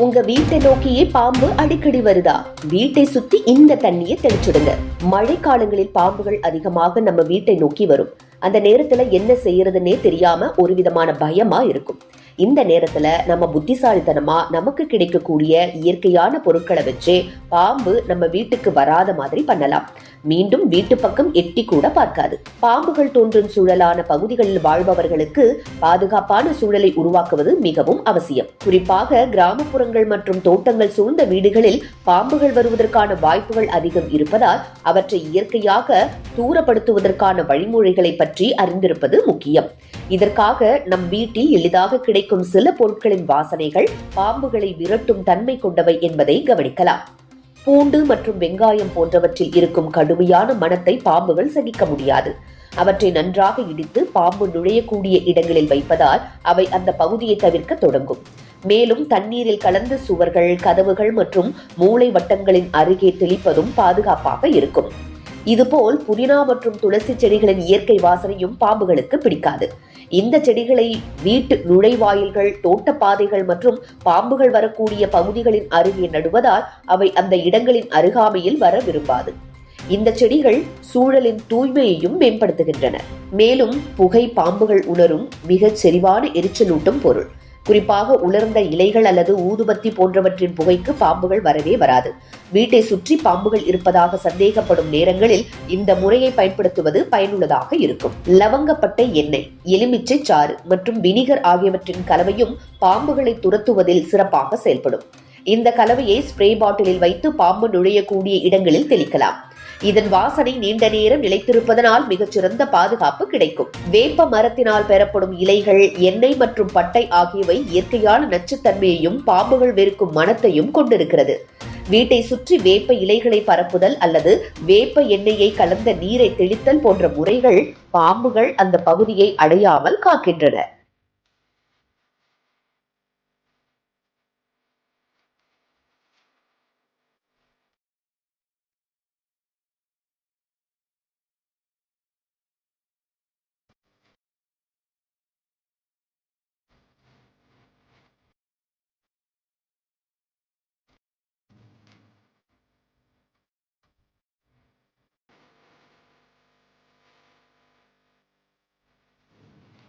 உங்க வீட்டை நோக்கியே பாம்பு அடிக்கடி வருதா? வீட்டை சுத்தி இந்த தண்ணியை தெளிச்சுடுங்க. மழை காலங்களில் பாம்புகள் அதிகமாக நம்ம வீட்டை நோக்கி வரும். அந்த நேரத்துல என்ன செய்யறதுன்னே தெரியாம ஒரு விதமான பயமா இருக்கும். இந்த நேரத்துல நம்ம புத்திசாலித்தனமா நமக்கு கிடைக்கக்கூடிய இயற்கையான பொருட்களை வச்சு பாம்பு நம்ம வீட்டுக்கு வராத மாதிரி பண்ணலாம். மீண்டும் வீட்டு பக்கம் எட்டி கூட பார்க்காது. பாம்புகள் தோன்றும் சூழலான பகுதிகளில் வாழ்பவர்களுக்கு பாதுகாப்பான சூழலை உருவாக்குவது மிகவும் அவசியம். குறிப்பாக கிராமப்புறங்கள் மற்றும் தோட்டங்கள் சூழ்ந்த வீடுகளில் பாம்புகள் வருவதற்கான வாய்ப்புகள் அதிகம் இருப்பதால் அவற்றை இயற்கையாக தூரப்படுத்துவதற்கான வழிமுறைகளை பற்றி அறிந்திருப்பது முக்கியம். இதற்காக நம் வீட்டில் எளிதாக கிடைக்கும் சில பொருட்களின் வாசனைகள் பாம்புகளை விரட்டும் தன்மை கொண்டவை என்பதை கவனிக்கலாம். பூண்டு மற்றும் வெங்காயம் போன்றவற்றில் இருக்கும் கடுமையான மணத்தை பாம்புகள் சகிக்க முடியாது. அவற்றை நன்றாக இடித்து பாம்பு நுழையக்கூடிய இடங்களில் வைப்பதால் அவை அந்த பகுதியை தவிர்க்க தொடங்கும். மேலும் தண்ணீரில் கலந்து சுவர்கள், கதவுகள் மற்றும் மூளை வட்டங்களின் அருகே தெளிப்பதும் பாதுகாப்பாக இருக்கும். இதுபோல் புதினா மற்றும் துளசி செடிகளின் இயற்கை வாசனையும் பாம்புகளுக்கு பிடிக்காது. இந்த செடிகளை வீட்டு நுழைவாயில்கள், தோட்ட பாதைகள் மற்றும் பாம்புகள் வரக்கூடிய பகுதிகளின் அருகே நடுவதால் அவை அந்த இடங்களின் அருகாமையில் வர விரும்பாது. இந்த செடிகள் சூழலின் தூய்மையையும் மேம்படுத்துகின்றன. மேலும் புகை பாம்புகள் உணரும் மிகச் செறிவான எரிச்சலூட்டும் பொருள். குறிப்பாக உலர்ந்த இலைகள் அல்லது ஊதுபத்தி போன்றவற்றின் புகைக்கு பாம்புகள் வரவே வராது. வீட்டை சுற்றி பாம்புகள் இருப்பதாக சந்தேகப்படும் நேரங்களில் இந்த முறையை பயன்படுத்துவது பயனுள்ளதாக இருக்கும். லவங்கப்பட்டை எண்ணெய், எலுமிச்சை சாறு மற்றும் வினிகர் ஆகியவற்றின் கலவையும் பாம்புகளை துரத்துவதில் சிறப்பாக செயல்படும். இந்த கலவையை ஸ்ப்ரே பாட்டிலில் வைத்து பாம்பு நுழையக்கூடிய இடங்களில் தெளிக்கலாம். இதன் வாசனை நீண்ட நேரம் நிலைத்திருப்பதனால் மிகச்சிறந்த பாதுகாப்பு கிடைக்கும். வேப்ப மரத்தினால் பெறப்படும் இலைகள், எண்ணெய் மற்றும் பட்டை ஆகியவை இயற்கையான நச்சுத்தன்மையையும் பாம்புகள் வெறுக்கும் மணத்தையும் கொண்டிருக்கிறது. வீட்டை சுற்றி வேப்ப இலைகளை பரப்புதல் அல்லது வேப்ப எண்ணெயை கலந்த நீரை தெளித்தல் போன்ற முறைகள் பாம்புகள் அந்த பகுதியை அடையாமல் காக்கின்றன.